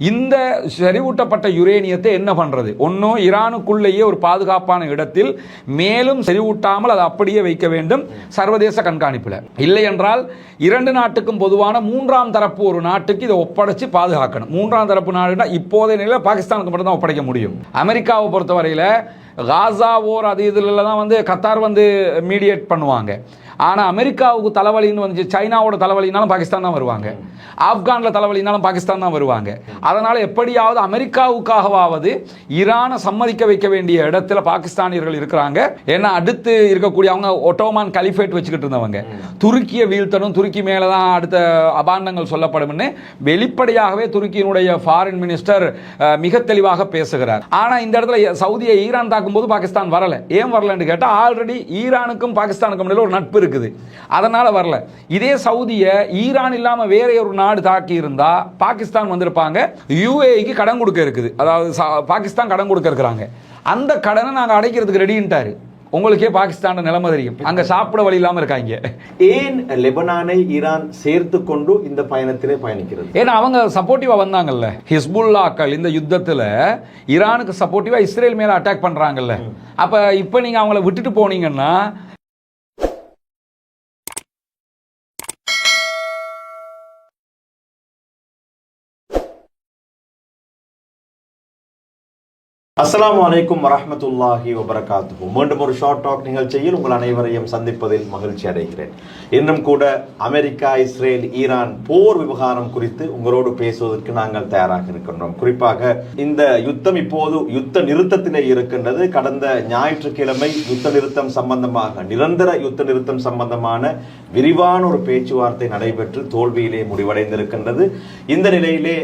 இந்த செறிவூட்டப்பட்ட யுரேனியத்தை என்ன பண்றது? ஒன்னும் ஈரானுக்குள்ளேயே ஒரு பாதுகாப்பான இடத்தில் மேலும் செறிவூட்டாமல் அதை அப்படியே வைக்க வேண்டும் சர்வதேச கண்காணிப்பில். இல்லை என்றால் இரண்டு நாட்டுக்கும் பொதுவான மூன்றாம் தரப்பு ஒரு நாட்டுக்கு இதை ஒப்படைச்சு பாதுகாக்கணும். மூன்றாம் தரப்பு நாடுனா இப்போதைய நிலையில் பாகிஸ்தானுக்கு மட்டும் தான் ஒப்படைக்க முடியும். அமெரிக்காவை பொறுத்தவரையில் காசா ஓர் அது இதில் தான் வந்து கத்தார் வந்து மீடியேட் பண்ணுவாங்க. ஆனால் அமெரிக்காவுக்கு தலைவலின்னு வந்து சைனாவோட தலைவலினாலும் பாகிஸ்தான் தான் வருவாங்க, ஆப்கானில் தலைவலினாலும் பாகிஸ்தான் தான் வருவாங்க. அதனால் எப்படியாவது அமெரிக்காவுக்காகவாவது ஈரானை சம்மதிக்க வைக்க வேண்டிய இடத்துல பாகிஸ்தானியர்கள் இருக்கிறாங்க. ஏன்னா அடுத்து இருக்கக்கூடிய அவங்க ஒட்டோமான் கலிஃபேட் வச்சுக்கிட்டு இருந்தவங்க, துருக்கியை வீழ்த்தணும், துருக்கி மேலே தான் அடுத்த அபாண்டங்கள் சொல்லப்படும்னு வெளிப்படையாகவே துருக்கியினுடைய ஃபாரின் மினிஸ்டர் மிக தெளிவாக பேசுகிறார். ஆனால் இந்த இடத்துல சவுதியை ஈரான் தாக்கும்போது பாகிஸ்தான் வரல. ஏன் வரலன்னு கேட்டால் ஆல்ரெடி ஈரானுக்கும் பாகிஸ்தானுக்கும் இடையில ஒரு நட்பு இருக்குது, அதனால வரல. இதே சவுதிய ஈரான் இல்லாம வேற ஒரு நாடு தாக்கி இருந்தா பாகிஸ்தான் வந்திருப்பாங்க. யுஏஇக்கு கடன் கொடுக்க இருக்குது, அதாவது பாகிஸ்தான் கடன் கொடுக்க இருக்கிறாங்க. அந்த கடனை நாங்க அடைக்கிறதுக்கு ரெடின்ட்டாரு. உங்களுக்கே பாகிஸ்தான் நிலைமை தெரியும், அங்க சாப்பிட வழி இல்லாம இருக்காங்க. ஏன் லெபனானை ஈரான் சேர்த்து கொண்டு இந்த பயணத்திலே பயணிக்கிறது? ஏன்னா அவங்க சப்போர்ட்டிவா வந்தாங்கல்ல. ஹிஸ்புல்லாக்கள் இந்த யுத்தத்துல ஈரானுக்கு சப்போர்ட்டிவா இஸ்ரேல் மேல அட்டாக் பண்றாங்கல்ல. அப்ப இப்ப நீங்க அவங்கள விட்டுட்டு போனீங்கன்னா அஸ்ஸலாமு அலைக்கும் வரஹ்மத்துல்லாஹி வபரகாத்துஹு. மீண்டும் ஒரு ஷார்ட் டாக் நிகழ்ச்சியில் உங்கள் அனைவரையும் சந்திப்பதில் மகிழ்ச்சி அடைகிறேன். இன்னும் கூட அமெரிக்கா, இஸ்ரேல், ஈரான் போர் விவகாரம் குறித்து உங்களோடு பேசுவதற்கு நாங்கள் தயாராக இருக்கின்றோம். குறிப்பாக இந்த யுத்தம் இப்போது யுத்த நிறுத்தத்திலே இருக்கின்றது. கடந்த ஞாயிற்றுக்கிழமை யுத்த நிறுத்தம் சம்பந்தமாக, நிரந்தர யுத்த நிறுத்தம் சம்பந்தமான விரிவான ஒரு பேச்சுவார்த்தை நடைபெற்று தோல்வியிலே முடிவடைந்திருக்கின்றது. இந்த நிலையிலே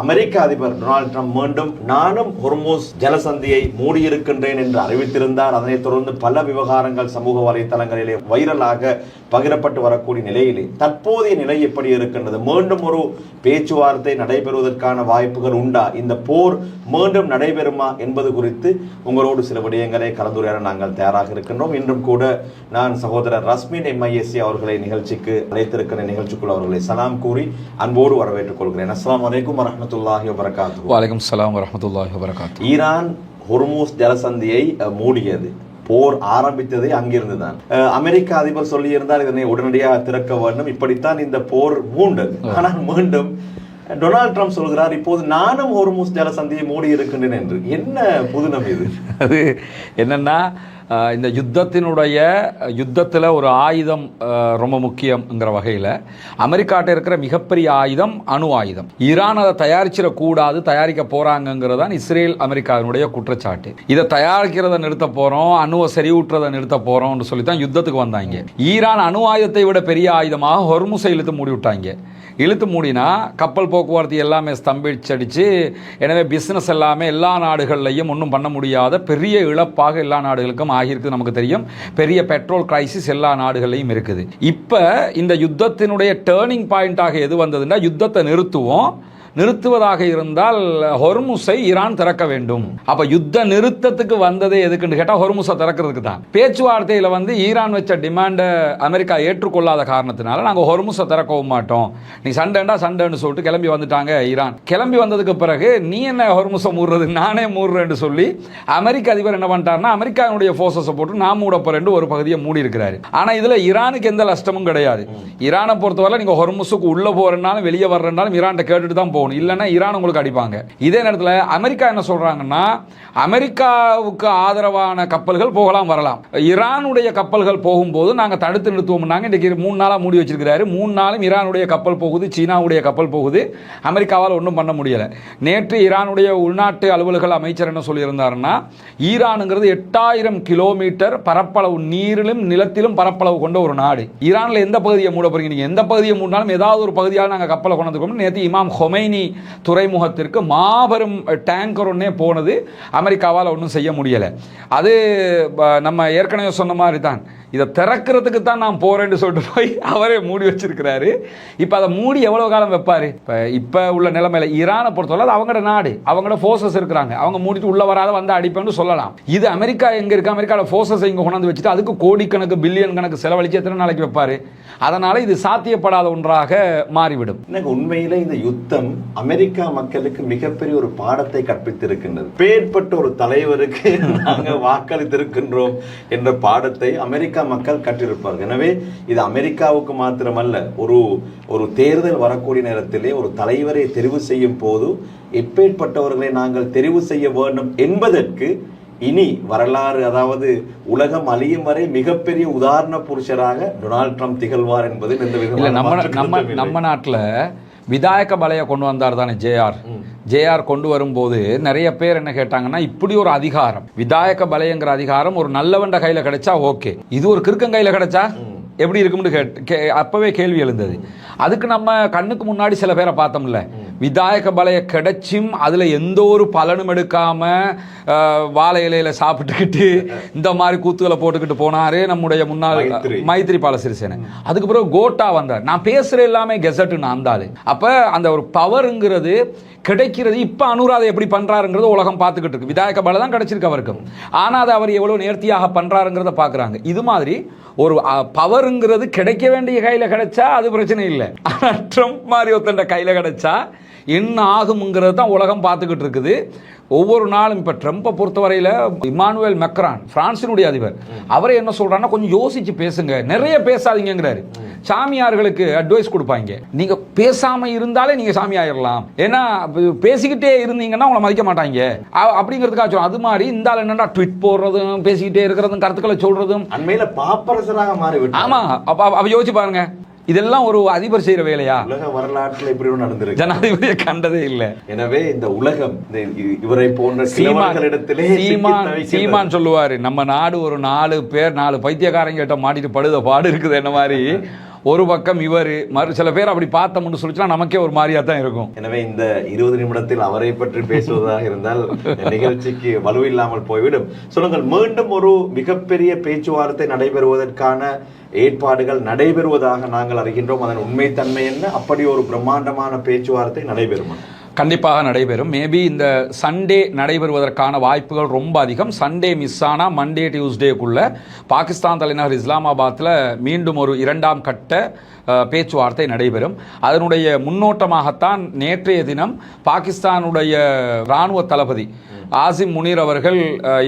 அமெரிக்க அதிபர் டொனால்ட் ட்ரம்ப் மீண்டும் நானும் ஹொர்முஸ் ஜலசந்தியை மூடியிருக்கின்றேன் என்று அறிவித்திருந்தார். அதனைத் தொடர்ந்து பல விவகாரங்கள் சமூக வலைதளங்களிலே வைரலாக பகிரப்பட்டு வரக்கூடிய நிலையிலே தற்போதைய நிலை எப்படி இருக்கின்றது? மீண்டும் ஒரு பேச்சுவார்த்தை நடைபெறுவதற்கான வாய்ப்புகள் உண்டா? இந்த போர் மீண்டும் நடைபெறுமா என்பது குறித்து உங்களோடு சில விடயங்களை கலந்துரையாட நாங்கள் தயாராக இருக்கின்றோம். இன்றும் கூட நான் சகோதரர் ரஸ்மின் MISC அவர்களை நிகழ்ச்சிக்கு அழைத்திருக்கிற நிகழ்ச்சிக்குள் அவர்களை சலாம் கூறி அன்போடு வரவேற்றுக் கொள்கிறேன். அஸ்ஸலாமு அலைக்கும் வரஹ்மத்துல்லாஹி வபரகாத்துஹு. வலைக்கும் ஸலாம் வரஹ்மத்துல்லாஹி வபரகாத்துஹு. ஈரான் ஹொர்முஸ் ஜலசந்தியை மூடியது, போர் ஆரம்பித்ததே அங்கிருந்து தான். அமெரிக்க அதிபர் சொல்லியிருந்தால் இதனை உடனடியாக திறக்க வேண்டும், இப்படித்தான் இந்த போர் மூண்டது. ஆனால் மீண்டும் டொனால்ட் ட்ரம்ப் சொல்கிறார் இப்போது நானும் ஹொர்முஸ் ஜலசந்தியை மூடி இருக்கின்றேன் என்று. என்ன புதுனம் இது? அது என்னன்னா, இந்த யுத்தத்தில் ஒரு ஆயுதம் ரொம்ப முக்கியங்கிற வகையில் அமெரிக்காட்ட இருக்கிற மிகப்பெரிய ஆயுதம் அணு ஆயுதம். ஈரான் அதை தயாரிச்சிடக்கூடாது, தயாரிக்க போறாங்கிறது தான் இஸ்ரேல் அமெரிக்காவினுடைய குற்றச்சாட்டு. இதை தயாரிக்கிறத நிறுத்த போறோம், அணுவை செறிவூட்டுறதை நிறுத்த போறோம்னு சொல்லி தான் யுத்தத்துக்கு வந்தாங்க. ஈரான் அணு ஆயுதத்தை விட பெரிய ஆயுதமாக ஹொர்முஸை இழுத்து மூடி விட்டாங்க. இழுத்து மூடினா கப்பல் போக்குவரத்து எல்லாமே ஸ்தம்பிச்சடிச்சு, எனவே பிஸ்னஸ் எல்லாமே எல்லா நாடுகள்லையும் ஒன்றும் பண்ண முடியாத பெரிய இழப்பாக எல்லா நாடுகளுக்கும் ஆகியிருக்கு. நமக்கு தெரியும், பெரிய பெட்ரோல் கிரைசிஸ் எல்லா நாடுகள்லையும் இருக்குது. இப்போ இந்த யுத்தத்தினுடைய டேர்னிங் பாயிண்டாக எது வந்ததுன்னா, யுத்தத்தை நிறுத்துவதாக இருந்தால் ஹொர்முஸை ஈரான் திறக்க வேண்டும். அப்ப யுத்த நிறுத்தத்துக்கு வந்ததே எதுக்குன்னு கேட்டா ஹொர்முஸை திறக்கிறதுக்கு தான். பேச்சுவார்த்தையில வந்து ஈரான் வச்ச டிமாண்டை அமெரிக்கா ஏற்றுக்கொள்ளாத காரணத்தினால நாங்க ஹொர்முஸை திறக்கவும் மாட்டோம், நீ சண்டைன்னு சொல்லிட்டு கிளம்பி வந்துட்டாங்க ஈரான். கிளம்பி வந்ததுக்கு பிறகு நீ என்ன ஹொர்முஸை மூடுறது, நானே மூடுறேன்னு சொல்லி அமெரிக்க அதிபர் என்ன பண்ணிட்டாருன்னா, அமெரிக்காவுடைய போர்சஸை போட்டு நான் மூட போறேன் ஒரு பகுதியை மூடி இருக்கிறாரு. ஆனா இதுல ஈரானுக்கு எந்த நஷ்டமும் கிடையாது. ஈரானை பொறுத்தவரை நீங்க ஹொர்முஸுக்கு உள்ள போறனாலும் வெளியே வர்றனாலும் ஈரான் கேட்டுட்டு தான் போகணும், இல்லைன்னா ஈரான் உங்களுக்கு அடிப்பாங்க. இதே நேரத்தில் அமெரிக்கா என்ன சொல்றாங்கன்னா, அமெரிக்காவுக்கு ஆதரவான கப்பல்கள் போகலாம் வரலாம், ஈரானுடைய கப்பல்கள் போகும்போது நாங்கள் தடுத்து நிறுத்துவோம்னாங்க. இன்றைக்கு 3 நாளாக மூடி வச்சிருக்கிறாரு. 3 நாளும் ஈரானுடைய கப்பல் போகுது, சீனாவுடைய கப்பல் போகுது, அமெரிக்காவால் ஒன்றும் பண்ண முடியலை. நேற்று ஈரானுடைய உள்நாட்டு அலுவல்கள் அமைச்சர் என்ன சொல்லியிருந்தாருன்னா, ஈரானுங்கிறது 8000 கிலோமீட்டர் பரப்பளவு, நீரிலும் நிலத்திலும் பரப்பளவு கொண்ட ஒரு நாடு. ஈரானில் எந்த பகுதியை மூட போறீங்க, நீங்கள் எந்த பகுதியை மூடினாலும் ஏதாவது ஒரு பகுதியால் நாங்கள் கப்பலை கொண்டு வந்துருக்கோம். நேற்று இமாம் ஹொமைனி துறைமுகத்திற்கு மாபெரும் டேங்கர் ஒன்னே போனது, அமெரிக்காவால் ஒன்றும் செய்ய முடியலை. அது நம்ம ஏற்கனவே சொன்ன மாதிரி தான், இதை திறக்கிறதுக்கு தான் நான் போறேன்னு சொல்லிட்டு போய் அவரே மூடி வச்சிருக்கிறாரு. இப்போ அதை மூடி எவ்வளவு காலம் வைப்பாரு? இப்போ உள்ள நிலைமையில ஈரானை பொறுத்தவரை அவங்களோட நாடு, அவங்களோட ஃபோர்ஸஸ் இருக்கிறாங்க, அவங்க மூடிட்டு உள்ள வராத வந்து அடிப்பேன்னு சொல்லலாம். இது அமெரிக்கா எங்க இருக்கு, அமெரிக்காவோட ஃபோர்ஸஸ் இங்க கொண்டாந்து வச்சுட்டு அதுக்கு கோடிக்கணக்கு பில்லியன் கணக்கு செலவழிச்சு எத்தனை நாளைக்கு வைப்பாரு? அதனால இது சாத்தியப்படாத ஒன்றாக மாறிவிடும். உண்மையில இந்த யுத்தம் அமெரிக்கா மக்களுக்கு மிகப்பெரிய ஒரு பாடத்தை கற்பித்திருக்கின்றது. பேர்பட்ட ஒரு தலைவருக்கு நாங்கள் வாக்களித்திருக்கின்றோம் என்ற பாடத்தை அமெரிக்கா மக்கள் கற்றிருப்பார்கள். எனவே இது அமெரிக்காவுக்கு மாத்திரமல்ல, ஒரு தேர்தல் வரக்கூடிய நேரத்திலே ஒரு தலைவரை தெரிவு செய்யும் போது எப்பேற்பட்டவர்களை நாங்கள் தெரிவு செய்ய வேண்டும் என்பதற்கு இனி வரலாறு, அதாவது உலகம் அழியும் வரை மிகப்பெரிய உதாரண புருஷராக டொனால்ட் ட்ரம்ப் திகழ்வார் என்பது நம்ம நாட்டில் விதாயக பலையை கொண்டு வந்தார் தானே ஜேஆர் கொண்டு வரும்போது நிறைய பேர் என்ன கேட்டாங்கன்னா, இப்படி ஒரு அதிகாரம், விதாயக பலைங்கிற அதிகாரம் ஒரு நல்லவண்ட கையில கிடைச்சா ஓகே, இது ஒரு கிறுக்கன் கையில கிடைச்சா எப்படி இருக்கும்னு அப்பவே கேள்வி எழுந்தது. அதுக்கு நம்ம கண்ணுக்கு முன்னாடி சில பேரை பார்த்தோம்ல, விதாயக பலைய கிடைச்சும் அதுல எந்த ஒரு பலனும் எடுக்காம வாழை இலையில சாப்பிட்டுக்கிட்டு இந்த மாதிரி கூத்துக்களை போட்டுக்கிட்டு போனாரு நம்முடைய முன்னாள் மைத்ரிபால சிறிசேன. அதுக்கு பிறகு கோட்டா வந்தார். நான் பேசுற எல்லாமே கெசட்டுன்னு அந்தாது. அப்ப அந்த ஒரு பவருங்கிறது கிடைக்கிறது. இப்ப அனுராதை எப்படி பண்றாருங்கிறது உலகம் பார்த்துக்கிட்டு இருக்கு. விதாயக பலை தான் கிடைச்சிருக்கு அவருக்கு, ஆனா அதை அவர் எவ்வளவு நேர்த்தியாக பண்றாருங்கிறத பாக்குறாங்க. இது மாதிரி ஒரு பவருங்கிறது கிடைக்க வேண்டிய கையில கிடைச்சா அது பிரச்சனை இல்லை, ஆனா ட்ரம்ப் மாதிரி ஒருத்தண்ட கையில கிடைச்சா என்ன ஆகும்ங்கிறது தான் உலகம் பார்த்துக்கிட்டு இருக்குது ஒவ்வொரு நாளும். இப்போ ட்ரம்பை பொறுத்தவரையில் இமானுவேல் மெக்ரான், பிரான்சினுடைய அதிபர், அவரை என்ன சொல்றாருன்னா, கொஞ்சம் யோசிச்சு பேசுங்க, நிறைய பேசாதீங்கிறாரு. சாமியார்களுக்கு அட்வைஸ் கொடுப்பாங்க, நீங்க பேசாம இருந்தாலே நீங்க சாமி ஆயிடலாம், ஏன்னா பேசிக்கிட்டே இருந்தீங்கன்னா உங்களை மதிக்க மாட்டாங்க அப்படிங்கிறதுக்காக. அது மாதிரி இந்த ஆள் என்னன்னா ட்வீட் போடுறதும் பேசிக்கிட்டே இருக்கிறதும் கருத்துக்களை சொல்றதும் அண்மையில பாப்பரசராக மாறிவிட்டு. ஆமா, அப்ப யோசிச்சு பாருங்க, இதெல்லாம் ஒரு அதிபர் செய்யற வேலையா? உலக வரலாற்றில் இப்படி ஒன்று நடந்திருக்கு, ஜனாதிபதியை கண்டதே இல்லை. எனவே இந்த உலகம் இவரை போன்ற சீமான் சொல்லுவாரு, நம்ம நாடு ஒரு 4 பைத்தியக்காரங்க கிட்ட மாட்டிட்டு படுத பாடு இருக்குது என்ன மாதிரி. ஒரு பக்கம் இவர், சில பேர் அப்படி பார்த்தோம்னு சொல்லிச்சுன்னா நமக்கே ஒரு மாதிரியா தான் இருக்கும். எனவே இந்த 20 நிமிடத்தில் அவரை பற்றி பேசுவதாக இருந்தால் நிகழ்ச்சிக்கு வலுவில்லாமல் போய்விடும். சொல்லுங்கள், மீண்டும் ஒரு மிகப்பெரிய பேச்சுவார்த்தை நடைபெறுவதற்கான ஏற்பாடுகள் நடைபெறுவதாக நாங்கள் அறிகின்றோம். அதன் உண்மைத்தன்மை என்ன? அப்படி ஒரு பிரம்மாண்டமான பேச்சுவார்த்தை நடைபெறுமா? கண்டிப்பாக நடைபெறும். மேபி இந்த சண்டே நடைபெறுவதற்கான வாய்ப்புகள் ரொம்ப அதிகம். சண்டே மிஸ் ஆனால் மண்டே டியூஸ்டேக்குள்ள பாகிஸ்தான் தலைநகர் இஸ்லாமாபாத்தில் மீண்டும் ஒரு 2ஆம் கட்ட பேச்சுவார்த்தை நடைபெறும். அதனுடைய முன்னோட்டமாகத்தான் நேற்றைய தினம் பாகிஸ்தானுடைய இராணுவ தளபதி ஆசிம் முனீர் அவர்கள்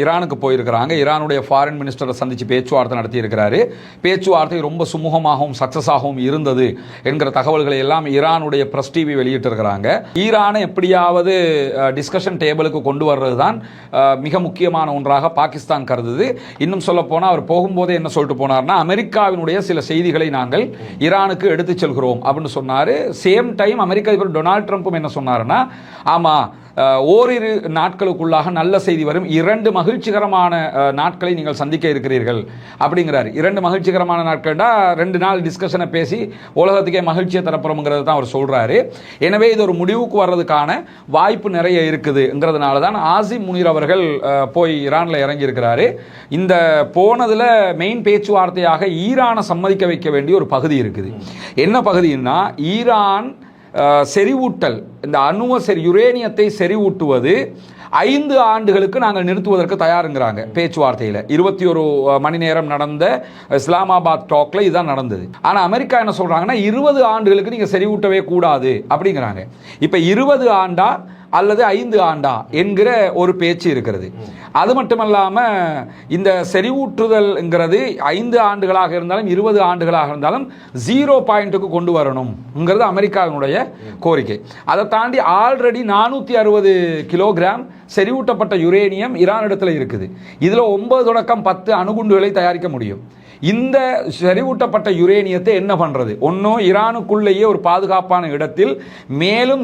ஈரானுக்கு போயிருக்கிறாங்க. ஈரானுடைய ஃபாரின் மினிஸ்டரை சந்தித்து பேச்சுவார்த்தை நடத்தியிருக்கிறாரு. பேச்சுவார்த்தை ரொம்ப சுமூகமாகவும் சக்சஸாகவும் இருந்தது என்கிற தகவல்களை எல்லாம் ஈரானுடைய பிரஸ் டிவி வெளியிட்டிருக்கிறாங்க. ஈரானை எப்படியாவது டிஸ்கஷன் டேபிளுக்கு கொண்டு வர்றது தான் மிக முக்கியமான ஒன்றாக பாகிஸ்தான் கருதுது. இன்னும் சொல்ல போனால் அவர் போகும்போதே என்ன சொல்லிட்டு போனார்னா, அமெரிக்காவினுடைய சில செய்திகளை நாங்கள் ஈரானுக்கு எடுத்து செல்கிறோம் அப்படின்னு சொன்னார். சேம் டைம் அமெரிக்க அதிபர் டொனால்ட் ட்ரம்ப்பும் என்ன சொன்னார்னா, ஆமாம், ஓரிரு நாட்களுக்குள்ளாக நல்ல செய்தி வரும், 2 மகிழ்ச்சிகரமான நாட்களை நீங்கள் சந்திக்க இருக்கிறீர்கள் அப்படிங்கிறாரு. 2 மகிழ்ச்சிகரமான நாட்கள்டா 2 நாள் டிஸ்கஷனை பேசி உலகத்துக்கே மகிழ்ச்சியை தரப்புறோங்கிறது தான் அவர் சொல்றாரு. எனவே இது ஒரு முடிவுக்கு வர்றதுக்கான வாய்ப்பு நிறைய இருக்குதுங்கிறதுனால தான் ஆசிம் முனீர் அவர்கள் போய் ஈரானில் இறங்கி இருக்கிறாரு. இந்த போனதுல மெயின் பேச்சுவார்த்தையாக ஈரானை சம்மதிக்க வைக்க வேண்டிய ஒரு பகுதி இருக்குது. என்ன பகுதின்னா, ஈரான் செறிவூட்டல், இந்த யுரேனியத்தை செறிவூட்டுவது 5 ஆண்டுகளுக்கு நாங்கள் நிறுத்துவதற்கு தயாருங்கிறாங்க. பேச்சுவார்த்தையில் 21 மணி நேரம் நடந்த இஸ்லாமாபாத் டாக்ல இதுதான் நடந்தது. ஆனால் அமெரிக்கா என்ன சொல்றாங்கன்னா, 20 ஆண்டுகளுக்கு நீங்க செறிவூட்டவே கூடாது அப்படிங்கிறாங்க. இப்ப 20 ஆண்டா அல்லது 5 ஆண்டா என்கிற ஒரு பேச்சு இருக்கிறது. அது மட்டுமல்லாம இந்த செறிவூற்றுதல்ங்கிறது 5 ஆண்டுகளாக இருந்தாலும் 20 ஆண்டுகளாக இருந்தாலும் 0 பாயிண்ட்டுக்கு கொண்டு வரணும்ங்கிறது அமெரிக்காவினுடைய கோரிக்கை. அதை தாண்டி ஆல்ரெடி 460 கிலோகிராம் செறிவூட்டப்பட்ட யுரேனியம் ஈரான் இடத்துல இருக்குது. இதுல 9 தொடக்கம் 10 அணுகுண்டுகளை தயாரிக்க முடியும். இந்த செறிவூட்டப்பட்ட யுரேனியத்தை என்ன பண்றது? ஒன்னும் ஈரானுக்குள்ளேயே ஒரு பாதுகாப்பான இடத்தில் மேலும்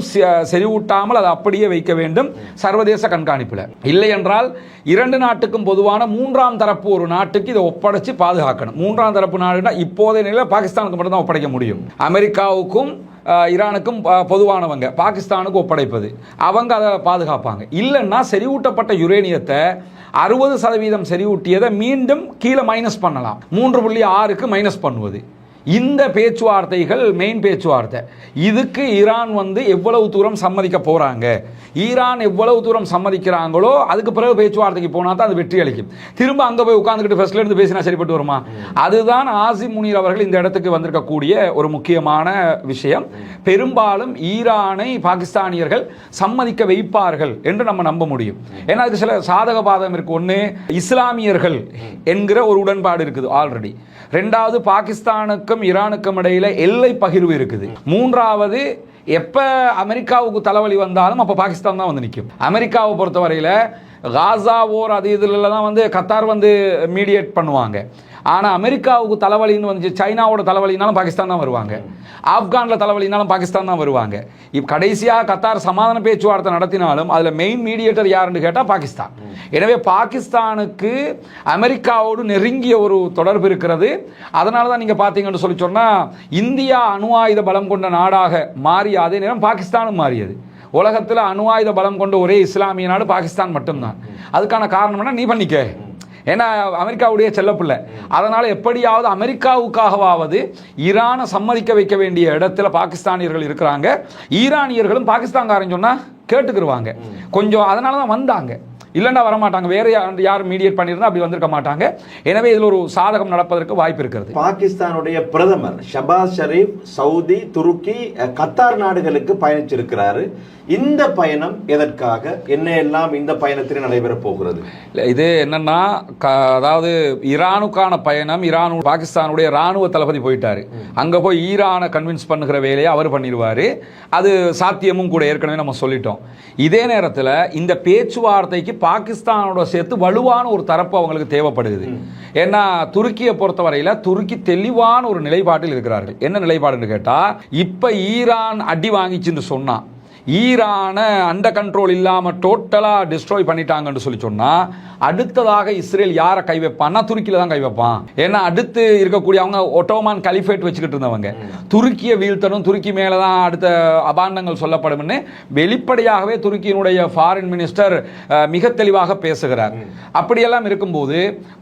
செறிவூட்டாமல் அதை அப்படியே வைக்க வேண்டும் சர்வதேச கண்காணிப்பில். இல்லை என்றால் 2 நாட்டுக்கும் பொதுவான 3ஆம் தரப்பு ஒரு நாட்டுக்கு இதை ஒப்படைச்சு பாதுகாக்கணும். 3ஆம் தரப்பு நாடுனா இப்போதைய நிலையில் பாகிஸ்தானுக்கு மட்டும் தான் ஒப்படைக்க முடியும். அமெரிக்காவுக்கும் ஈரானுக்கும் பொதுவானவங்க, பாகிஸ்தானுக்கு ஒப்படைப்பது, அவங்க அதை பாதுகாப்பாங்க. இல்லைன்னா செறிவூட்டப்பட்ட யுரேனியத்தை 60% செறிவூட்டியதை மீண்டும் கீழே மைனஸ் பண்ணலாம், 3.6க்கு மைனஸ் பண்ணுவது. இந்த பேச்சுவார்த்தைகள் மெயின் பேச்சுவார்த்தை. இதுக்கு ஈரான் வந்து எவ்வளவு தூரம் சம்மதிக்க போறாங்க, ஈரான் எவ்வளவு தூரம் சம்மதிக்கிறாங்களோ அதுக்கு பிறகு பேச்சுவார்த்தைக்கு போனா தான் அது வெற்றி அளிக்கும். திரும்ப அங்க போய் உட்கார்ந்துக்கிட்டு ஃபர்ஸ்ட்ல இருந்து பேசினா சரிப்பட்டு வருமா? அதுதான் ஆசிம் முனீர் அவர்கள் இந்த இடத்துக்கு வந்திருக்கக்கூடிய ஒரு முக்கியமான விஷயம். பெரும்பாலும் ஈரானை பாகிஸ்தானியர்கள் சம்மதிக்க வைப்பார்கள் என்று நம்ம நம்ப முடியும். ஏன்னா அதுக்கு சில சாதக பாதகம் இருக்கு. ஒன்று, இஸ்லாமியர்கள் என்கிற ஒரு உடன்பாடு இருக்குது ஆல்ரெடி. ரெண்டாவது, பாகிஸ்தானுக்கும் ஈரானுக்கும் இடையில எல்லை பகிர்வு இருக்குது. மூன்றாவது, எப்ப அமெரிக்காவுக்கு தலைவலி வந்தாலும் அப்ப பாகிஸ்தான் தான் வந்து நிற்கும். அமெரிக்காவை பொறுத்தவரையில காசா ஓர் அது இதுல தான் வந்து கத்தார் வந்து மீடியேட் பண்ணுவாங்க. ஆனா அமெரிக்காவுக்கு தலைவலின்னு வந்து சைனாவோட தலைவலினாலும் பாகிஸ்தான் தான் வருவாங்க, ஆப்கான்ல தலைவலினாலும் பாகிஸ்தான் தான் வருவாங்க. இப்ப கடைசியா கத்தார் சமாதான பேச்சுவார்த்தை நடத்தினாலும் அதுல மெயின் மீடியேட்டர் யாருன்னு கேட்டா பாகிஸ்தான். எனவே பாகிஸ்தானுக்கு அமெரிக்காவோடு நெருங்கிய ஒரு தொடர்பு இருக்கிறது. அதனால தான் நீங்க பாத்தீங்கன்னு சொல்லி சொன்னா இந்தியா அணு ஆயுத பலம் கொண்ட நாடாக மாறிய அதே நேரம் பாகிஸ்தானும் மாறியது. உலகத்தில் அணு ஆயுத பலம் கொண்ட ஒரே இஸ்லாமிய நாடு பாகிஸ்தான் மட்டும்தான். அதுக்கான காரணம் என்ன? நீ பண்ணிக்க, ஏன்னா அமெரிக்காவுடைய செல்லப்பிள்ளை. அதனால எப்படியாவது அமெரிக்காவுக்காகவாவது ஈரானை சம்மதிக்க வைக்க வேண்டிய இடத்துல பாகிஸ்தானியர்கள் இருக்கிறாங்க. ஈரானியர்களும் பாகிஸ்தான்காரன் சொன்னா கேட்டுக்கிடுவாங்க கொஞ்சம். அதனால தான் வந்தாங்க, இல்லைன்னா வரமாட்டாங்க. வேற யாரும் மீடியேட் பண்ணியிருந்தா அப்படி வந்திருக்க மாட்டாங்க. எனவே இதில் ஒரு சாதகம் நடப்பதற்கு வாய்ப்பு இருக்கிறது. பாகிஸ்தானுடைய பிரதமர் ஷபாஸ் ஷரீப் சவுதி, துருக்கி, கத்தார் நாடுகளுக்கு பயணிச்சிருக்கிறாரு. இந்த பயணம் எதற்காக, என்ன எல்லாம் இந்த பயணத்தில் நடைபெற போகிறது? இது என்னன்னா, அதாவது ஈரானுக்கான பயணம். ஈரான் பாகிஸ்தானுடைய ராணுவ தளபதி போயிட்டாரு. அங்க போய் ஈரானை கன்வின்ஸ் பண்ணுகிற வேலையை அவர் பண்ணிடுவாரு. அது சாத்தியமும் கூட, ஏற்கனவே நம்ம சொல்லிட்டோம். இதே நேரத்தில் இந்த பேச்சுவார்த்தைக்கு பாகிஸ்தானோட சேர்த்து வலுவான ஒரு தரப்பு அவங்களுக்கு தேவைப்படுகிறது. ஏன்னா துருக்கியை பொறுத்தவரையில துருக்கி தெளிவான ஒரு நிலைப்பாட்டில் இருக்கிறார்கள். என்ன நிலைப்பாடுன்னு கேட்டா, இப்ப ஈரான் அடி வாங்கிச்சுன்னு சொன்னா, ஈரானை அண்டர் கண்ட்ரோல் இல்லாம டோட்டலா டிஸ்ட்ராய் பண்ணிட்டாங்கன்னு சொல்லி சொன்னா, அடுத்ததாக இஸ்ரேல் யாரை கை வைப்பான்னா துருக்கியில தான் கை வைப்பான். ஏன்னா அடுத்து இருக்கக்கூடிய அவங்க ஒட்டோமான் கலிஃபேட் வச்சுக்கிட்டு இருந்தவங்க, துருக்கியை வீழ்த்தணும், துருக்கி மேலதான் அடுத்த அபாண்டங்கள் சொல்லப்படும் வெளிப்படையாகவே துருக்கியினுடைய ஃபாரின் மினிஸ்டர் மிக தெளிவாக பேசுகிறார். அப்படியெல்லாம் இருக்கும்போது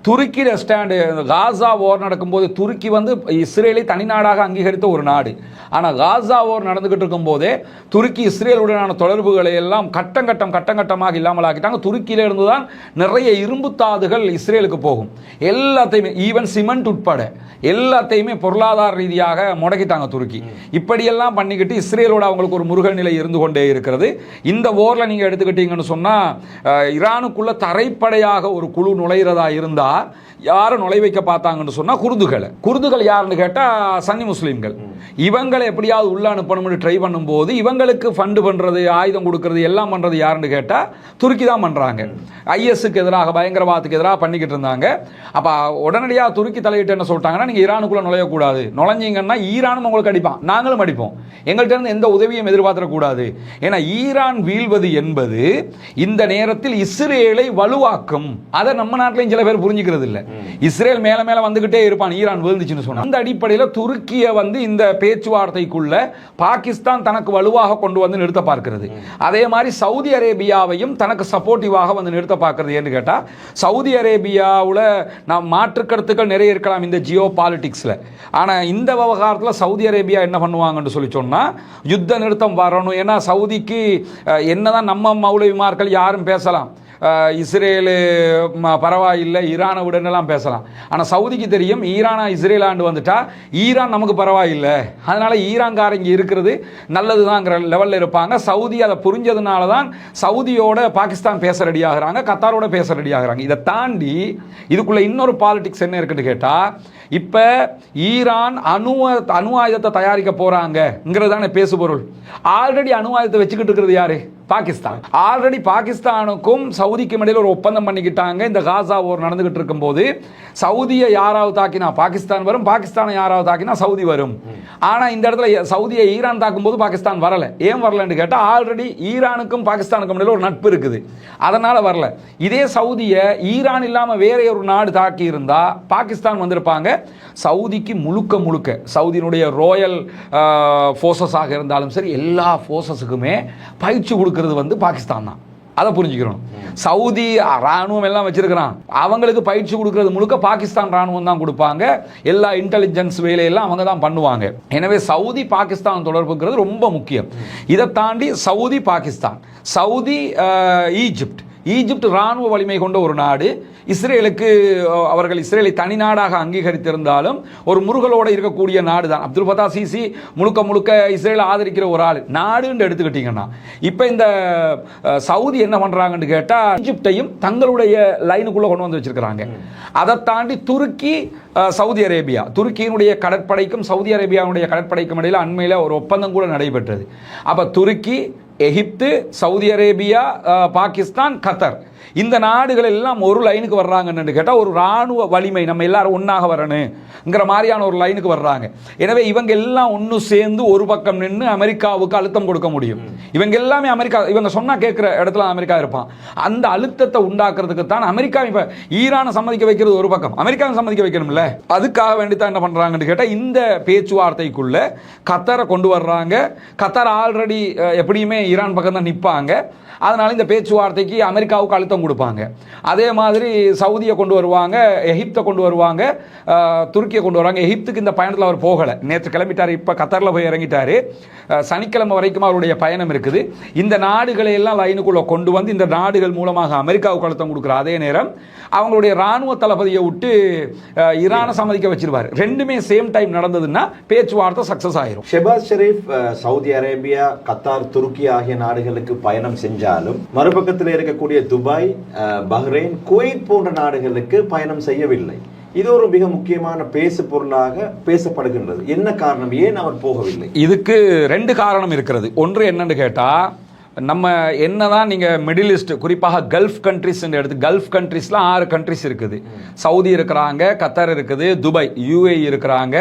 துருக்கியில ஸ்டாண்டு, காசா ஓர் நடக்கும்போது துருக்கி வந்து இஸ்ரேலை தனிநாடாக அங்கீகரித்த ஒரு நாடு. ஆனா காசா ஓர் நடந்துகிட்டு இருக்கும் போதே துருக்கி இஸ்ரேலுடனான தொடர்புகளை எல்லாம் கட்டமாக இல்லாமல் ஆக்கிட்டாங்க. துருக்கியில இருந்துதான் நிறைய இரும்பு தாதுகள் இஸ்ரேலுக்கு போகும். எல்லாத்தையுமே, ஈவன் சிமெண்ட் உட்பட எல்லாத்தையுமே பொருளாதார ரீதியாக முடக்கிட்டாங்க துருக்கி. இப்படியெல்லாம் பண்ணிக்கிட்டு இஸ்ரேலோட அவங்களுக்கு ஒரு முருகல் நிலை இருந்து கொண்டே இருக்கிறது. இந்த ஓர்ல நீங்க எடுத்துக்கிட்டீங்கன்னு சொன்னா, ஈரானுக்குள்ள தரைப்படையாக ஒரு குழு நுழைகிறதா இருந்தா யாரும் நுழை வைக்க பார்த்தாங்கன்னு சொன்னா குர்துகள் யாருன்னு கேட்டா சன்னி முஸ்லீம்கள். இவங்களை எப்படியாவது உள்ள அனுப்பணும்னு ட்ரை பண்ணும்போது இவங்களுக்கு ஃபண்டு பண்றது, ஆயுதம் கொடுக்கறது, எல்லாம் பண்றது யாருன்னு கேட்டா துருக்கி தான் பண்றாங்க. ஐஎஸ்க்கு எதிராக, பயங்கரவாதத்துக்கு எதிராக பண்ணிக்கிட்டு இருந்தாங்க. அப்ப உடனடியாக துருக்கி தலையிட்டு என்ன சொல்லிட்டாங்கன்னா, நீங்க ஈரானுக்குள்ள நுழையக்கூடாது, நுழைஞ்சீங்கன்னா ஈரானும் உங்களுக்கு அடிப்பான், நாங்களும் அடிப்போம், எங்கள்கிட்ட இருந்து எந்த உதவியும் எதிர்பார்த்தக்கூடாது. ஏன்னா ஈரான் வீழ்வது என்பது இந்த நேரத்தில் இஸ்ரேலை வலுவாக்கும். அதை நம்ம நாட்டிலையும் சில பேர் புரிஞ்சுக்கிறது இல்லை. இஸ்ரேல் மேல மேல வந்துகிட்டே இருப்பான் ஈரான் விழுந்துச்சுன்னு சொன்னா. அந்த அடிப்படையில் துருக்கியை வந்து இந்த பேச்சுவார்த்தைக்குள்ள பாகிஸ்தான் தனக்கு வலுவாக கொண்டு வந்து நிறுத்த பார்க்கிறது. அதே மாதிரி சவுதி அரேபியாவையும் தனக்கு சப்போர்ட்டிவாக வந்து நிறுத்த பார்க்கிறது. என்று கேட்டா, சவுதி அரேபியாவில் நாம் மாற்று கருத்துக்கள் நிறைய இருக்கலாம் இந்த ஜியோ பாலிடிக்ஸ்ல. ஆனா இந்த விவகாரத்தில் சவுதி அரேபியா என்ன பண்ணுவாங்கன்னு சொல்லி சொன்னா, யுத்த நிறுத்தம் வரணும். ஏன்னா சவுதிக்கு என்னதான் நம்ம மௌலவிமார்கள் யாரும் பேசலாம், இஸ்ரேலு பரவாயில்லை, ஈரானை விடலாம் பேசலாம். ஆனால் சவுதிக்கு தெரியும், ஈரானா இஸ்ரேல் ஆண்டு வந்துட்டா ஈரான் நமக்கு பரவாயில்லை, அதனால ஈரான்காரங்க இருக்கிறது நல்லதுதாங்கிற லெவலில் இருப்பாங்க. சவுதி அதை புரிஞ்சதுனால தான் சவுதியோட பாகிஸ்தான் பேச ரெடி ஆகிறாங்க, கத்தாரோட பேச ரெடி ஆகிறாங்க. இதை தாண்டி இதுக்குள்ள இன்னொரு பாலிடிக்ஸ் என்ன இருக்குன்னு கேட்டா, இப்ப ஈரான் அணு ஆயுதத்தை தயாரிக்க போறாங்கிறது பேசுபொருள். ஆல்ரெடி அணு ஆயுதத்தை வச்சுக்கிட்டு இருக்கிறது யாரு? பாகிஸ்தான். ஆல்ரெடி பாகிஸ்தானுக்கும் சவுதிக்கும் இடையில ஒரு ஒப்பந்தம் பண்ணிக்கிட்டாங்க. இந்த காசா போர் நடந்துகிட்டு இருக்கும் போது சவுதியை யாராவது தாக்கினா பாகிஸ்தான் வரும், பாகிஸ்தானை யாராவது தாக்கினா சவுதி வரும். ஆனா இந்த இடத்துல சவுதியை ஈரான் தாக்கும் போது பாகிஸ்தான் வரல. ஏன் வரலன்னு கேட்டா, ஆல்ரெடி ஈரானுக்கும் பாகிஸ்தானுக்கும் இடையில ஒரு நட்பு இருக்குது, அதனால வரல. இதே சவுதியை ஈரான் இல்லாம வேற ஒரு நாடு தாக்கி இருந்தா பாகிஸ்தான் வந்திருப்பாங்க. சவுதிக்கு முழுக்க சவுதியினுடைய ரோயல் போர்சஸ் ஆக இருந்தாலும் சரி, எல்லா போர்சஸுக்குமே பயிற்சி கொடுக்கிறது வந்து பாகிஸ்தான் தான். அதை புரிஞ்சுக்கிறோம். சவுதி ராணுவம் எல்லாம் வச்சிருக்கிறான், அவங்களுக்கு பயிற்சி கொடுக்கறது முழுக்க பாகிஸ்தான் ராணுவம் தான் கொடுப்பாங்க, எல்லா இன்டெலிஜென்ஸ் வேலையெல்லாம் அவங்க தான் பண்ணுவாங்க. எனவே சவுதி பாகிஸ்தான் தொடர்புங்கிறது ரொம்ப முக்கியம். இதை தாண்டி சவுதி பாகிஸ்தான், சவுதி ஈஜிப்ட் ராணுவ வலிமை கொண்ட ஒரு நாடு. இஸ்ரேலுக்கு அவர்கள் இஸ்ரேலை தனி நாடாக அங்கீகரித்திருந்தாலும் ஒரு முருகலோடு இருக்கக்கூடிய நாடு தான். அப்துல் ஃபத்தா சிசி முழுக்க இஸ்ரேலை ஆதரிக்கிற ஒரு ஆள் நாடுன்னு எடுத்துக்கிட்டீங்கன்னா, இப்போ இந்த சவுதி என்ன பண்ணுறாங்கன்னு கேட்டால் ஈஜிப்டையும் தங்களுடைய லைனுக்குள்ளே கொண்டு வந்து வச்சிருக்கிறாங்க. அதை தாண்டி துருக்கி, சவுதி அரேபியா, துருக்கியினுடைய கடற்படைக்கும் சவுதி அரேபியாவுடைய கடற்படைக்கும் இடையில் அண்மையில் ஒரு ஒப்பந்தம் கூட நடைபெற்றது. அப்போ துருக்கி, எகிப்து, சவுதி அரேபியா, பாகிஸ்தான், கத்தர், இந்த நாடுகள் எல்லாம் ஒரு லைனுக்கு வர்றாங்கன்னு கேட்டால் ஒரு ராணுவ வலிமை நம்ம எல்லாரும் ஒன்றாக வரணுங்கிற மாதிரியான ஒரு லைனுக்கு வர்றாங்க. எனவே இவங்க எல்லாம் ஒன்று சேர்ந்து ஒரு பக்கம் நின்று அமெரிக்காவுக்கு அழுத்தம் கொடுக்க முடியும். இவங்க எல்லாமே அமெரிக்கா, இவங்க சொன்னா கேட்குற இடத்துல அமெரிக்கா இருப்பான். அந்த அழுத்தத்தை உண்டாக்குறதுக்கு தான் அமெரிக்கா இப்போ ஈரானை சம்மதிக்க வைக்கிறது ஒரு பக்கம், அமெரிக்காவை சம்மதிக்க வைக்கணும்ல, அதுக்காக வேண்டி தான் என்ன பண்ணுறாங்கன்னு கேட்டால் இந்த பேச்சுவார்த்தைக்குள்ள கத்தரை கொண்டு வர்றாங்க. கத்தர் ஆல்ரெடி எப்படியுமே ஈரான் பக்கம் தான் நிற்பாங்க. அதனால இந்த பேச்சுவார்த்தைக்கு அமெரிக்காவுக்கு அழுத்தம் கொடுப்பாங்க. அதே மாதிரி சவுதியை கொண்டு வருவாங்க, எகிப்தை கொண்டு வருவாங்க, துருக்கியை கொண்டு வருவாங்க. எகிப்துக்கு இந்த பயணத்தில் அவர் போகலை, நேற்று கிளம்பிட்டார், இப்போ கத்தரில் போய் இறங்கிட்டார். சனிக்கிழமை வரைக்கும் அவருடைய பயணம் இருக்குது. இந்த நாடுகளை எல்லாம் லைனுக்குள்ளே கொண்டு வந்து இந்த நாடுகள் மூலமாக அமெரிக்காவுக்கு அழுத்தம் கொடுக்குற அதே நேரம் அவங்களுடைய ராணுவ தளபதியை விட்டு ஈரானை சம்மதிக்க வச்சிருவார். ரெண்டுமே சேம் டைம் நடந்ததுன்னா பேச்சுவார்த்தை சக்சஸ் ஆயிரும். Shehbaz Sharif Saudi Arabia, Qatar, துருக்கி ஆகிய நாடுகளுக்கு பயணம் செஞ்சாலும் மறுபக்கத்தில் இருக்கக்கூடிய துபாய், பஹ்ரைன், குவைத் போன்ற நாடுகளுக்கு பயணம் செய்யவில்லை. இது ஒரு மிக முக்கியமான பேசு பொருளாக பேசப்படுகின்றது. என்ன காரணம், ஏன் அவர் போகவில்லை? இதுக்கு ரெண்டு காரணம் இருக்கிறது. ஒன்று என்னன்னு கேட்டா, நம்ம என்னதான் நீங்கள் மிடில் ஈஸ்ட், குறிப்பாக கல்ஃப் கண்ட்ரிஸ் எடுத்து, கல்ஃப் கண்ட்ரிஸ்லாம் 6 கண்ட்ரிஸ் இருக்குது. சவுதி இருக்கிறாங்க, கத்தார் இருக்குது, துபாய் UAE இருக்கிறாங்க,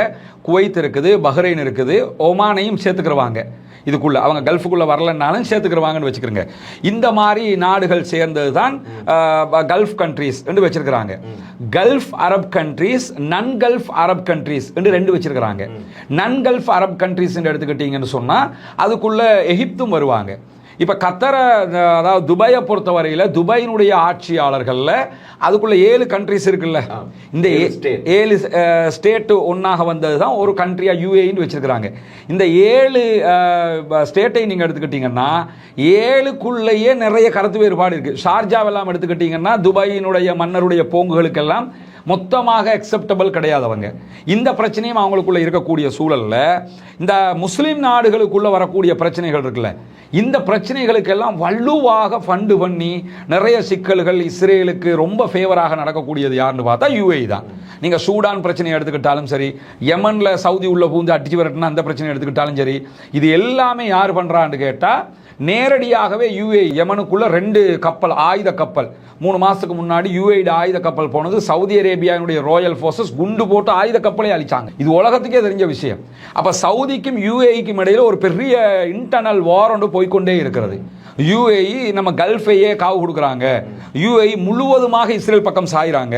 குவைத் இருக்குது, பஹ்ரைன் இருக்குது, ஒமானையும் சேர்த்துக்கிறவாங்க. இதுக்குள்ள அவங்க கல்ஃபுக்குள்ள வரலன்னாலும் சேர்த்துக்கிறவாங்கன்னு வச்சுக்கிறோங்க. இந்த மாதிரி நாடுகள் சேர்ந்தது தான் கல்ஃப் கண்ட்ரீஸ் என்று வச்சிருக்கிறாங்க. கல்ஃப் அரப் கண்ட்ரீஸ், நன் கல்ஃப் அரப் கண்ட்ரீஸ் என்று 2 வச்சிருக்கிறாங்க. நன் கல்ஃப் அரப் கண்ட்ரீஸ் எடுத்துக்கிட்டீங்கன்னு சொன்னா அதுக்குள்ள எகிப்தும் வருவாங்க. இப்போ கத்தரை, அதாவது துபாயை பொறுத்தவரையில் துபாயினுடைய ஆட்சியாளர்களில் அதுக்குள்ள 7 கண்ட்ரிஸ் இருக்குல்ல, இந்த 7 ஸ்டேட்டு ஒன்றாக வந்தது தான் ஒரு கண்ட்ரியாக UAEன்னு வச்சிருக்கிறாங்க. இந்த 7 ஸ்டேட்டை நீங்கள் எடுத்துக்கிட்டீங்கன்னா 7க்குள்ளேயே நிறைய கருத்து வேறுபாடு இருக்குது. ஷார்ஜாவெல்லாம் எடுத்துக்கிட்டீங்கன்னா துபாயினுடைய மன்னருடைய போங்குகளுக்கெல்லாம் மொத்தமாக அக்செப்டபிள் கிடையாதவங்க. இந்த பிரச்சனையும் அவங்களுக்குள்ள இருக்கக்கூடிய சூழல்ல இந்த முஸ்லீம் நாடுகளுக்குள்ள வரக்கூடிய பிரச்சனைகள் இருக்குல்ல, இந்த பிரச்சனைகளுக்கெல்லாம் வலுவாக ஃபண்டு பண்ணி நிறைய சிக்கல்கள் இஸ்ரேலுக்கு ரொம்ப ஃபேவராக நடக்கக்கூடியது யாருன்னு பார்த்தா UAE தான். நீங்கள் சூடான் பிரச்சனையை எடுத்துக்கிட்டாலும் சரி, யமனில் சவுதி உள்ள பூந்து அடிச்சு வரட்டுனா அந்த பிரச்சனை எடுத்துக்கிட்டாலும் சரி, இது எல்லாமே யார் பண்ணுறான்னு கேட்டால் நேரடியாகவே UAE. யமனுக்குள்ள 2 கப்பல், ஆயுத கப்பல் 3 மாதத்துக்கு முன்னாடி UAE ஆயுத கப்பல் போனது, சவுதி அரேபியாவுடைய ராயல் ஃபோர்ஸஸ் குண்டு போட்டு ஆயுத கப்பலை அழிச்சாங்க. இது உலகத்துக்கே தெரிஞ்ச விஷயம். அப்போ சவுதிக்கும் UAEக்கும் இடையில ஒரு பெரிய இன்டர்னல் வார் ஒன்று போய்கொண்டே இருக்கிறது. UAE நம்ம கல்ஃபையே காவு கொடுக்குறாங்க, UAE முழுவதுமாக இஸ்ரேல் பக்கம் சாயிறாங்க.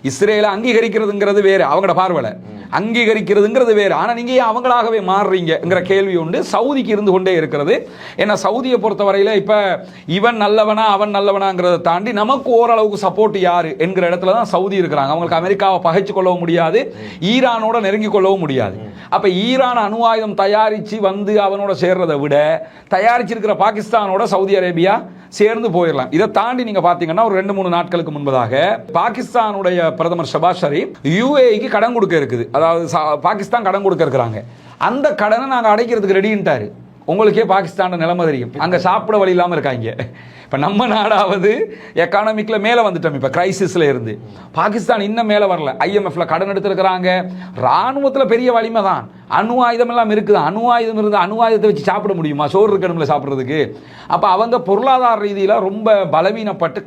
இஸ்ரேலை அங்கீகரிக்கிறதுங்கிறது வேறு, அவங்களோட பார்வையில் அங்கீகரிக்கிறதுங்கிறது வேறு. ஆனால் நீங்கள் ஏன் அவங்களாகவே மாறுறீங்கிற கேள்வி உண்டு சவுதிக்கு இருந்து கொண்டே இருக்கிறது. ஏன்னா சவுதியை பொறுத்தவரையில் இப்போ இவன் நல்லவனா அவன் நல்லவனாங்கிறத தாண்டி நமக்கு ஓரளவுக்கு சப்போர்ட் யாரு என்கிற இடத்துல தான் சவுதி இருக்கிறாங்க. அவங்களுக்கு அமெரிக்காவை பகைச்சு கொள்ளவும் முடியாது, ஈரானோட நெருங்கி கொள்ளவும் முடியாது. அப்போ ஈரான் அணு ஆயுதம் தயாரித்து வந்து அவனோட சேர்றதை விட தயாரிச்சிருக்கிற பாகிஸ்தானோட சவுதி அரேபியா சேர்ந்து போயிடலாம். இதை தாண்டி நீங்க பாத்தீங்கன்னா ஒரு 2-3 நாட்களுக்கு முன்பதாக பாகிஸ்தானுடைய பிரதமர் ஷெபாஸ் ஷெரீப் UAEக்கு கடன் கொடுக்க இருக்குது. அதாவது பாகிஸ்தான் கடன் கொடுக்க இருக்கிறாங்க, அந்த கடனை நாங்கள் அடைக்கிறதுக்கு ரெடின்ட்டாரு. உங்களுக்கே பாகிஸ்தான் நிலைமை தெரியும், அங்கே சாப்பிட வழி இல்லாமல் இருக்காங்க. இப்போ நம்ம நாடாவது எக்கானமிக்கில் மேலே வந்துட்டோம், இப்போ கிரைசிஸில் இருந்து. பாகிஸ்தான் இன்னும் மேலே வரல, IMFல கடன் எடுத்துருக்கிறாங்க, இராணுவத்தில் பெரிய வலிமை தான், அணு ஆயுதம் எல்லாம் இருக்குது. அணு ஆயுதம் இருந்து அணு ஆயுதத்தை வச்சு சாப்பிட முடியுமா? சோறு இருக்கணும்ல சாப்பிட்றதுக்கு. அப்போ அவங்க பொருளாதார ரீதியில் ரொம்ப பலவீனப்பட்டு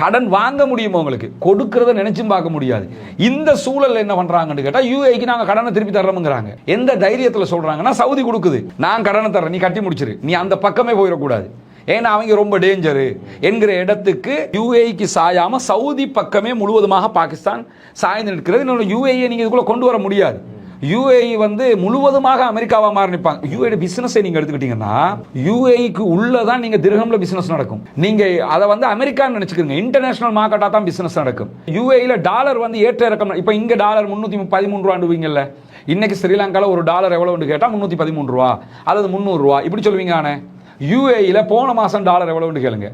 கடன் வாங்க முடியுமா? உங்களுக்கு கொடுக்கறத நினைச்சும் பார்க்க முடியாது. இந்த சூழல் என்ன பண்றாங்கன்னு கேட்டால் UAEக்கு நாங்கள் கடனை திருப்பி தர்றோம்ங்கிறாங்க. எந்த தைரியத்தில் சொல்றாங்கன்னா சவுதி கொடுக்குது, நான் கடனை தர்றேன், நீ கட்டி முடிச்சிரு, நீ அந்த பக்கமே போயிடக்கூடாது, ஏன்னா அவங்க ரொம்ப டேஞ்சரு என்கிற இடத்துக்கு UAEக்கு சாயாம சவுதி பக்கமே முழுவதுமாக பாகிஸ்தான் சாய்ந்து நிற்கிறது. UAE நீங்க இதுக்குள்ள கொண்டு வர முடியாது. யுஏஇ வந்து முழுவதுமாக அமெரிக்காவா மாறி நிற்பாங்க. யுஏஇ பிசினஸை நீங்க எடுத்துக்கிட்டீங்கன்னா யுஏஇக்கு உள்ளதான் நீங்க திர்ஹம்ல பிசினஸ் நடக்கும். நீங்க அதை வந்து அமெரிக்கான்னு நினைச்சுக்கோங்க, இன்டர்நேஷனல் மார்க்கெட்டா தான் பிசினஸ் நடக்கும். யுஏஇல டாலர் வந்து ஏற்ற இறக்கம். இப்ப இங்க டாலர் 313 ரூபாண்டுவீங்கல்ல, இன்னைக்கு ஸ்ரீலங்கால ஒரு டாலர் எவ்வளவுன்னு கேட்டா 313 ரூபா அல்லது 300 ரூபா இப்படி சொல்லுவீங்க. ஆனே யுஏஇல போன மாசம் டாலர் எவ்வளவுன்னு கேளுங்க,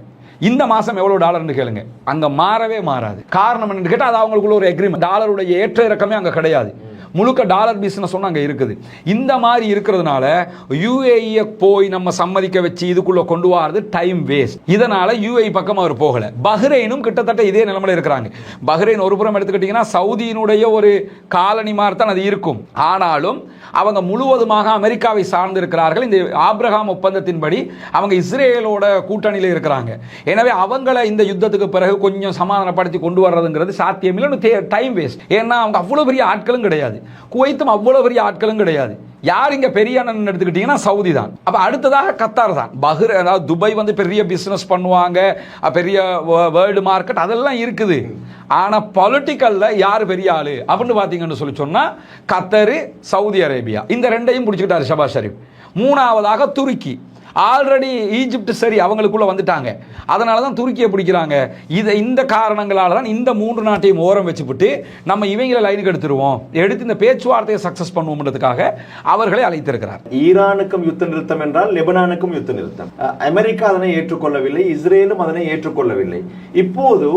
இந்த மாசம் எவ்வளவு டாலர்னு கேளுங்க, அங்க மாறவே மாறாது. காரணம் என்னன்னு கேட்டா அது அவங்களுக்குள்ள ஒரு எக்ரிமெண்ட். டாலருடைய ஏற்ற இறக்கமே அங்க கிடையாது. முழுக்க டாலர் பிசினஸ் ஒன்று அங்கே இருக்குது. இந்த மாதிரி இருக்கிறதுனால யுஏஇ போய் நம்ம சம்மதிக்க வச்சு இதுக்குள்ள கொண்டு வரது டைம் வேஸ்ட். இதனால யுஏஇ பக்கம் அவர் போகல. பஹ்ரைனும் கிட்டத்தட்ட இதே நிலைமையில இருக்கிறாங்க. பஹ்ரைன் ஒரு புறம் எடுத்துக்கிட்டீங்கன்னா சவுதியினுடைய ஒரு காலனி மாதிரி தான் அது இருக்கும். ஆனாலும் அவங்க முழுவதுமாக அமெரிக்காவை சார்ந்து இருக்கிறார்கள். இந்த ஆப்ரஹாம் ஒப்பந்தத்தின்படி அவங்க இஸ்ரேலோட கூட்டணியில் இருக்கிறாங்க. எனவே அவங்களை இந்த யுத்தத்துக்கு பிறகு கொஞ்சம் சமாதானப்படுத்தி கொண்டு வர்றதுங்கிறது சாத்தியமில்லை. Time waste. ஏன்னா அவங்க அவ்வளவு பெரிய ஆட்களும் கிடையாது, குவைத்தும் அவ்வளவு பெரிய ஆட்களும் கிடையாது. யார் இங்க பெரிய அண்ணன் எடுத்துக்கிட்டீங்கன்னா சவுதி தான். அப்ப அடுத்ததாக கத்தார் தான். பஹ்ரைன் அதாவது துபாய் வந்து பெரிய பிசினஸ் பண்ணுவாங்க, பெரிய வேர்ல்டு மார்க்கெட் அதெல்லாம் இருக்குது. ஆனா பொலிட்டிக்கல்ல யார் பெரிய ஆளு அப்படின்னு பாத்தீங்கன்னு சொல்லி சொன்னா கத்தர், சவுதி அரேபியா இந்த ரெண்டையும் பிடிச்சிக்கிட்டாரு ஷபாஸ் ஷரீப். மூணாவதாக துருக்கி. ஆல்ரெடி ஈஜிப்ட் சரி அவங்களுக்குள்ள வந்துட்டாங்க, அதனால தான் துருக்கியை பிடிக்கிறாங்க. இந்த காரணங்களால தான் இந்த மூன்று நாட்டையும் ஓரம் வச்சுவிட்டு நம்ம இவங்களை லைனுக்கு எடுத்துருவோம், எடுத்து இந்த பேச்சுவார்த்தையை சக்சஸ் பண்ணுவோம்ன்றதுக்காக அவர்களை அழைத்திருக்கிறார். ஈரானுக்கும் யுத்த நிறுத்தம் என்றால் லெபனானுக்கும் யுத்த நிறுத்தம். அமெரிக்கா அதனை ஏற்றுக்கொள்ளவில்லை, இஸ்ரேலும் அதனை ஏற்றுக்கொள்ளவில்லை. இப்போது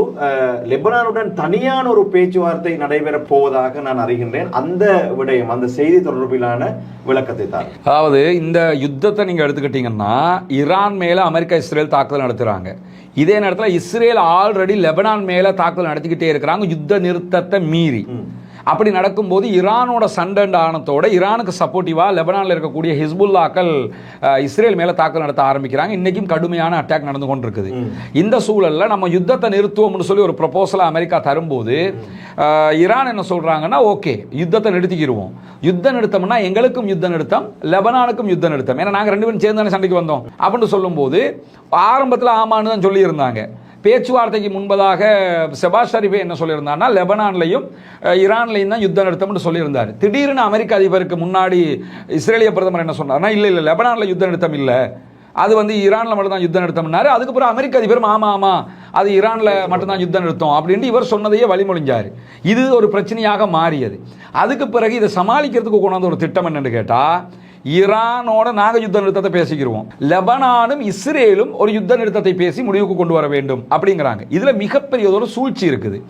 லெபனானுடன் தனியான ஒரு பேச்சுவார்த்தை நடைபெற போவதாக நான் அறிகின்றேன். அந்த விடயம், அந்த செய்தி தொடர்பிலான விளக்கத்தை தான். அதாவது இந்த யுத்தத்தை நீங்க எடுத்துக்கிட்டீங்கன்னா ஈரான் மேல அமெரிக்கா இஸ்ரேல் தாக்குதல் நடத்துறாங்க. இதே நேரத்தில் இஸ்ரேல் ஆல்ரெடி லெபனான் மேல தாக்குதல் நடத்திக்கிட்டே இருக்கிறாங்க யுத்த நிறுத்தத்தை மீறி. அப்படி நடக்கும்போது ஈரானோட சண்டை ஆனத்தோட ஈரானுக்கு சப்போர்ட்டிவா லெபனான்ல இருக்கக்கூடிய ஹிஸ்புல்லாக்கள் இஸ்ரேல் மேல தாக்குதல் நடத்த ஆரம்பிக்கிறாங்க. இன்னைக்கும் கடுமையான அட்டாக் நடந்து கொண்டிருக்குது. இந்த சூழல்ல நம்ம யுத்தத்தை நிறுத்துவோம்னு சொல்லி ஒரு ப்ரொபோசலை அமெரிக்கா தரும்போது ஈரான் என்ன சொல்றாங்கன்னா, ஓகே யுத்தத்தை நிறுத்திக்கிடுவோம். யுத்த நிறுத்தம்னா எங்களுக்கும் யுத்த நிறுத்தம், லெபனானுக்கும் யுத்த நிறுத்தம், ஏன்னா நாங்க ரெண்டு பேரும் சேர்ந்து தானே சண்டைக்கு வந்தோம் அப்படின்னு சொல்லும்போது ஆரம்பத்தில் ஆமான்னு தான் சொல்லி இருந்தாங்க. பேச்சுவார்த்தைக்கு முன்பதாக ஷபாஸ் ஷரீஃப் என்ன சொல்லியிருந்தாருன்னா லெபனான்லையும் ஈரான்லையும் தான் யுத்த நிறுத்தம்னு சொல்லியிருந்தார். திடீர்னு அமெரிக்க அதிபருக்கு முன்னாடி இஸ்ரேலிய பிரதமர் என்ன சொன்னார்னா, இல்லை லெபனான்ல யுத்த நிறுத்தம் இல்லை, அது வந்து ஈரான்ல மட்டும் தான் யுத்த நிறுத்தம்னாரு. அதுக்கப்புறம் அமெரிக்க அதிபர் ஆமா அது ஈரான்ல மட்டும்தான் யுத்த நிறுத்தம் அப்படின்னு இவர் சொன்னதையே வழிமொழிஞ்சாரு. இது ஒரு பிரச்சனையாக மாறியது. அதுக்கு பிறகு இதை சமாளிக்கிறதுக்கு கொண்டாந்து ஒரு திட்டம் என்னன்னு கேட்டா, ஈரானோட நாங்க யுத்த நிறுத்தத்தை பேசிக்கிறோம், லெபனானும் இஸ்ரேலும் ஒரு யுத்த நிறுத்தத்தை பேசி முடிவுக்கு கொண்டு வர வேண்டும் அப்படிங்கிறாங்க. இதுல மிகப்பெரிய ஒரு சூழ்ச்சி இருக்குது.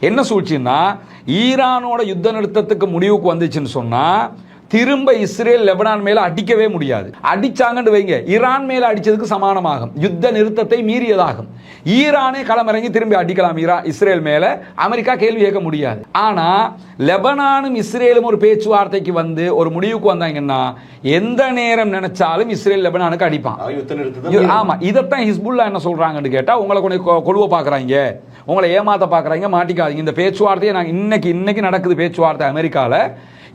என்ன சூழ்ச்சின்னா, ஈரானோட யுத்த நிறுத்தத்துக்கு முடிவுக்கு வந்துச்சுன்னு சொன்னா திரும்ப இஸ்ரேல் லெபனான் மேல அடிக்கவே முடியாது. அடிச்சாங்கன்னு வைங்க, ஈரான் மேல அடிச்சதுக்கு சமானமாகும், யுத்த நிறுத்தத்தை மீறியதாகும். ஈரானே களமிறங்கி திரும்பி அடிக்கலாம் இஸ்ரேல் மேல, அமெரிக்கா கேள்வி கேட்க முடியாது. ஆனா லெபனானும் இஸ்ரேலும் ஒரு பேச்சுவார்த்தைக்கு வந்து ஒரு முடிவுக்கு வந்தாங்கன்னா எந்த நேரம் நினைச்சாலும் இஸ்ரேல் லெபனானுக்கு அடிப்பான். ஆமா, இதைத்தான் ஹிஸ்புல்லா என்ன சொல்றாங்கன்னு கேட்டா, உங்களை கொழுவ பாக்குறாங்க, உங்களை ஏமாத்த பாக்குறாங்க, மாட்டிக்காதீங்க. இந்த பேச்சுவார்த்தையை நாங்க இன்னைக்கு நடக்குது பேச்சுவார்த்தை அமெரிக்கால,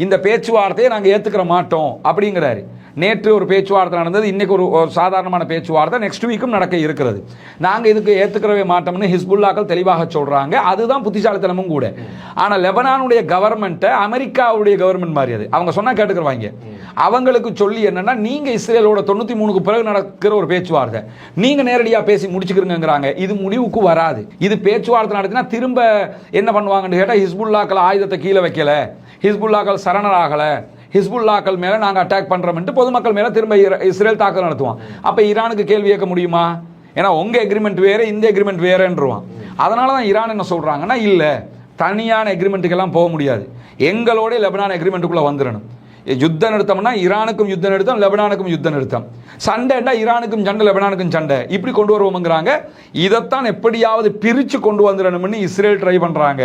இந்த பேச்சுவார்த்தையை நாங்கள் ஏற்றுக்கிற மாட்டோம் அப்படிங்கிறாரு. நேற்று ஒரு பேச்சுவார்த்தை நடந்தது, இன்னைக்கு ஒரு சாதாரணமான பேச்சுவார்த்தை நெக்ஸ்ட் வீக்கும் நடக்க இருக்கிறது. நாங்கள் இதுக்கு ஏற்றுக்கிறவே மாட்டோம்னு ஹிஸ்புல்லாக்கள் தெளிவாக சொல்றாங்க. அதுதான் புத்திசாலித்தனமும் கூட. ஆனால் லெபனானுடைய கவர்மெண்ட்டை அமெரிக்காவுடைய கவர்மெண்ட் மாதிரி, அது அவங்க சொன்னா கேட்டுக்கிறவாங்க. அவங்களுக்கு சொல்லி என்னன்னா, நீங்க இஸ்ரேலோட 93க்கு பிறகு நடக்கிற ஒரு பேச்சுவார்த்தை நீங்க நேரடியா பேசி முடிச்சுக்கிறீங்கிறாங்க. இது முடிவுக்கு வராது. இது பேச்சுவார்த்தை நடத்தினா திரும்ப என்ன பண்ணுவாங்கன்னு கேட்டா, ஹிஸ்புல்லாக்கள் ஆயுதத்தை கீழே வைக்கல, ஹிஸ்புல்லாக்கள் சரணராகல, ஹிஸ்புல்லாக்கள் மேல நாங்க அட்டாக் பண்றோம், பொதுமக்கள் மேல திரும்ப இஸ்ரேல் தாக்குதல் நடத்துவான். அப்ப ஈரானுக்கு கேள்வி கேட்க முடியுமா? ஏன்னா உங்க எக்ரிமெண்ட் வேற, இந்த எக்ரிமெண்ட் வேறன்றுவான். அதனாலதான் ஈரான் என்ன சொல்றாங்கன்னா, இல்ல தனியான எக்ரிமெண்ட்டுக்கெல்லாம் போக முடியாது, எங்களோட லெபனான் எக்ரிமெண்ட்டுக்குள்ள வந்துடணும். யுத்த நிறுத்தம்னா ஈரானுக்கும் யுத்த நிறுத்தம், லெபனானுக்கும் யுத்த நிறுத்தம், சண்டைன்னா ஈரானுக்கும் சண்டை, லெபனானுக்கும் சண்டை, இப்படி கொண்டு வருவோம்ங்கிறாங்க. இதைத்தான் எப்படியாவது பிரிச்சு கொண்டு வந்துடணும்னு இஸ்ரேல் ட்ரை பண்றாங்க.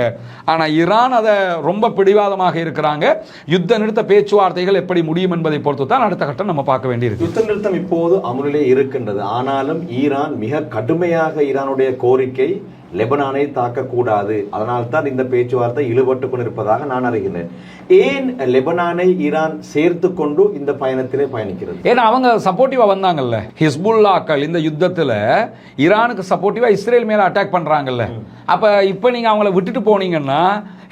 ஆனா ஈரான் அதை ரொம்ப பிடிவாதமாக இருக்கிறாங்க. யுத்த நிறுத்த பேச்சுவார்த்தைகள் எப்படி முடியும் என்பதை பொறுத்து தான் அடுத்த கட்டம் நம்ம பார்க்க வேண்டியிருக்கு. யுத்த நிறுத்தம் இப்போது அமுலிலே இருக்கின்றது. ஆனாலும் ஈரான் மிக கடுமையாக, ஈரானுடைய கோரிக்கை லெபனானை தாக்கக்கூடாது, அதனால் தான் இந்த பேச்சுவார்த்தை இழுபட்டு கொண்டிருப்பதாக நான் அறிகிறேன். ஏன் லெபனானை ஈரான் சேர்த்து கொண்டு இந்த பயணத்திலே பயணிக்கிறது? ஏன்னா அவங்க சப்போர்ட்டிவா வந்தாங்கல்ல, ஹிஸ்புல்லாக்கள் இந்த யுத்தத்துல ஈரானுக்கு சப்போர்ட்டிவா இஸ்ரேல் மேல அட்டாக் பண்றாங்கல்ல. அப்ப இப்ப நீங்க அவங்கள விட்டுட்டு போனீங்கன்னா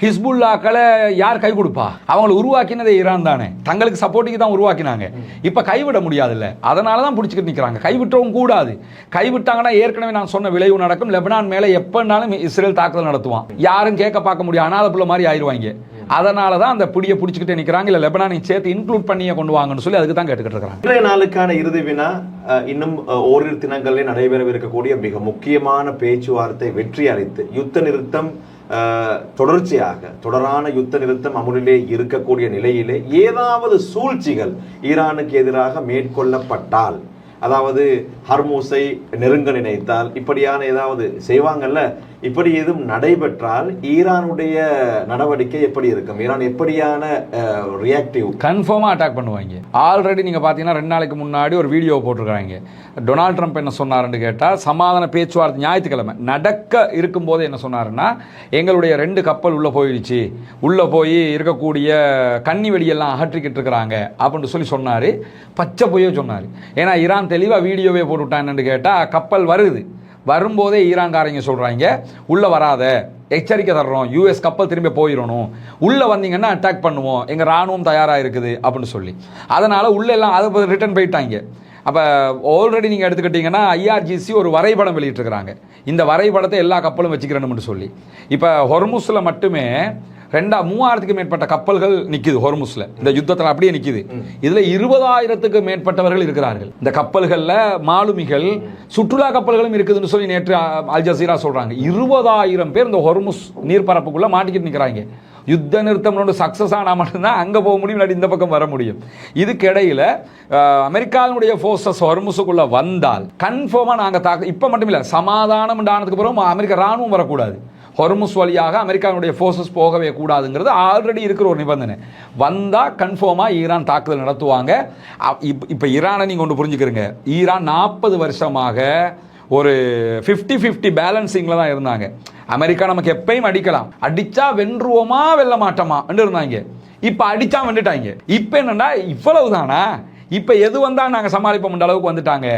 ஹிஸ்புல்லாக்களை யார் கை கொடுப்பா? அவங்களை உருவாக்கினதே ஈரான் தானே, தங்களுக்கு சப்போர்ட்டுக்கு தான் உருவாக்கினாங்க. இப்போ கைவிட முடியாதுல்ல, அதனால தான் பிடிச்சிக்கிட்டு நிற்கிறாங்க. கைவிட்டவும் கூடாது. கைவிட்டாங்கன்னா ஏற்கனவே நான் சொன்ன விளைவு நடக்கும். லெபனான் மேலே எப்போனாலும் இஸ்ரேல் தாக்குதல் நடத்துவான். யாரும் கேட்க பார்க்க முடியும், அனாதை பிள்ளை மாதிரி ஆயிடுவாங்க. அதனால தான் அந்த பிடியை பிடிச்சிக்கிட்டே நிற்கிறாங்க. இல்லை லெபனானை சேர்த்து இன்க்ளூட் பண்ணியே கொண்டு வாங்கன்னு சொல்லி அதுக்கு தான் கேட்டுக்கிட்டு இருக்கிறாங்க. இன்றைய நாளுக்கான இறுதி வினா, இன்னும் ஓரிரு தினங்களில் நடைபெறவிருக்கக்கூடிய மிக முக்கியமான பேச்சுவார்த்தை வெற்றி அளித்து யுத்த நிறுத்தம் தொடரான யுத்த நிறுத்தம் அமுலிலே இருக்கக்கூடிய நிலையிலே ஏதாவது சூழ்ச்சிகள் ஈரானுக்கு எதிராக மேற்கொள்ளப்பட்டால், அதாவது ஹர்மூஸை நெருங்க நினைத்தால், இப்படியான ஏதாவது செய்வாங்கல்ல, இப்படி எதுவும் நடைபெற்றால் ஈரானுடைய நடவடிக்கை எப்படி இருக்கும்? ஈரான் எப்படியான ரியாக்டிவ்? கன்ஃபார்மாக அட்டாக் பண்ணுவாங்க. ஆல்ரெடி நீங்கள் பார்த்தீங்கன்னா 2 நாளைக்கு முன்னாடி ஒரு வீடியோ போட்டிருக்காங்க. டொனால்ட் ட்ரம்ப் என்ன சொன்னாருன்னு கேட்டால், சமாதான பேச்சுவார்த்தை ஞாயிற்றுக்கிழமை நடக்க இருக்கும்போது என்ன சொன்னாருன்னா, எங்களுடைய 2 கப்பல் உள்ளே போயிடுச்சு, உள்ளே போய் இருக்கக்கூடிய கன்னி வெடியெல்லாம் அகற்றிக்கிட்டு இருக்கிறாங்க அப்படின்னு சொல்லி சொன்னார். பச்சை பொய்யோ சொன்னார். ஏன்னா ஈரான் தெளிவாக வீடியோவே போட்டுவிட்டான்னு கேட்டால், கப்பல் வரும்போதே ஈரான்காரங்க சொல்கிறாங்க, உள்ளே வராத, எச்சரிக்கை தர்றோம், யூஎஸ் கப்பல் திரும்பி போயிடணும், உள்ளே வந்தீங்கன்னா அட்டாக் பண்ணுவோம், எங்கள் இராணுவம் தயாராக இருக்குது அப்படின்னு சொல்லி. அதனால் உள்ளே எல்லாம் அதை ரிட்டர்ன் போயிட்டாங்க. அப்போ ஆல்ரெடி நீங்கள் எடுத்துக்கிட்டிங்கன்னா ஐஆர்ஜிசி ஒரு வரைபடம் வெளியிட்டிருக்கிறாங்க. இந்த வரைபடத்தை எல்லா கப்பலும் வச்சுக்கிறேன்னு சொல்லி. இப்போ ஹொர்முஸில் மட்டுமே 3000க்கு மேற்பட்ட கப்பல்கள் நிற்குது. ஹொர்முஸில் இந்த யுத்தத்தில் அப்படியே நிற்குது. இதில் 20,000க்கு மேற்பட்டவர்கள் இருக்கிறார்கள். இந்த கப்பல்களில் மாலுமிகள், சுற்றுலா கப்பல்களும் இருக்குதுன்னு சொல்லி நேற்று அல் ஜசீரா சொல்கிறாங்க. 20,000 பேர் இந்த ஹொர்முஸ் நீர்ப்பரப்புக்குள்ளே மாட்டிக்கிட்டு நிற்கிறாங்க. யுத்த நிறுத்தம் சக்ஸஸ் ஆனால் மட்டும்தான் அங்கே போக முடியும், இல்லாட்டி இந்த பக்கம் வர முடியும். இதுக்கு இடையில் அமெரிக்காவினுடைய ஃபோர்ஸஸ் ஹொர்முஸுக்குள்ளே வந்தால் கன்ஃபார்மாக நாங்கள் இப்போ மட்டும் இல்லை, சமாதானம் ஆனதுக்கு பிறகு அமெரிக்க இராணுவம் வரக்கூடாது. ஹொர்முஸ் வழியாக அமெரிக்காவுடைய ஃபோர்ஸஸ் போகவே கூடாதுங்கிறது ஆல்ரெடி இருக்கிற ஒரு நிபந்தனை. வந்தால் கன்ஃபார்மாக ஈரான் தாக்குதல் நடத்துவாங்க. இப்போ ஈரானை நீங்கள் ஒன்று புரிஞ்சுக்கிறீங்க, ஈரான் 40 வருஷமாக ஒரு 50-50 பேலன்சிங்கில் தான் இருந்தாங்க. அமெரிக்கா நமக்கு எப்பயும் அடிக்கலாம், அடித்தா வென்றுவோமா வெல்ல மாட்டோமா இருந்தாங்க. இப்போ அடித்தா வென்றுட்டாங்க. இப்போ என்னென்னா இவ்வளவு தானா, இப்போ எது வந்தால் நாங்கள் சமாளிப்போம்ன்ற அளவுக்கு வந்துட்டாங்க.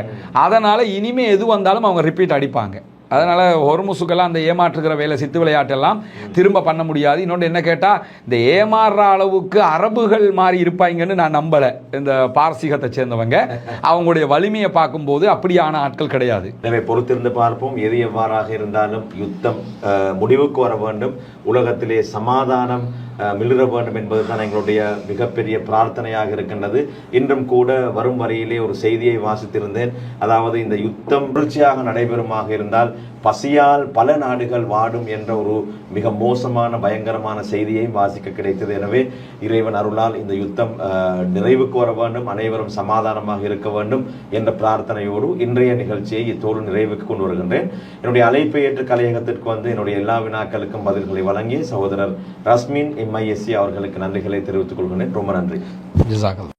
அதனால் இனிமேல் எது வந்தாலும் அவங்க ரிப்பீட் அடிப்பாங்க. அதனால் ஹொர்முஸுக்கெல்லாம் அந்த ஏமாற்றுகிற வேலை, சித்து விளையாட்டெல்லாம் திரும்ப பண்ண முடியாது. இன்னொன்று என்ன கேட்டால், இந்த ஏமாறுற அளவுக்கு அரபுகள் மாறி இருப்பாங்கன்னு நான் நம்பலை. இந்த பாரசீகத்தை சேர்ந்தவங்க அவங்களுடைய வலிமையை பார்க்கும்போது அப்படியான ஆட்கள் கிடையாது. எனவே பொறுத்திருந்து பார்ப்போம். எது எவ்வாறாக இருந்தாலும் யுத்தம் முடிவுக்கு வர வேண்டும், உலகத்திலே சமாதானம் மிளிர வேண்டும் என்பதுதான் எங்களுடைய மிகப்பெரிய பிரார்த்தனையாக இருக்கின்றது. இன்றும் கூட வரும் வரையிலே ஒரு செய்தியை வாசித்திருந்தேன். அதாவது இந்த யுத்தம் தொடர்ச்சியாக நடைபெறுமாக இருந்தால் பசியால் பல நாடுகள் வாடும் என்ற ஒரு மிக மோசமான பயங்கரமான செய்தியையும் வாசிக்க கிடைத்தது. எனவே இறைவன் அருளால் இந்த யுத்தம் நிறைவுக்கு வர வேண்டும், அனைவரும் சமாதானமாக இருக்க வேண்டும் என்ற பிரார்த்தனையோடு இன்றைய நிகழ்ச்சியை இத்தோடு நிறைவுக்கு கொண்டு வருகின்றேன். என்னுடைய அழைப்பை ஏற்று கலையகத்திற்கு வந்து என்னுடைய எல்லா வினாக்களுக்கும் பதில்களை வழங்கிய சகோதரர் ரஸ்மின் MISC அவர்களுக்கு நன்றிகளை தெரிவித்துக் கொள்கிறேன். ரொம்ப நன்றி. ஜஸாக்கல்லாஹ்.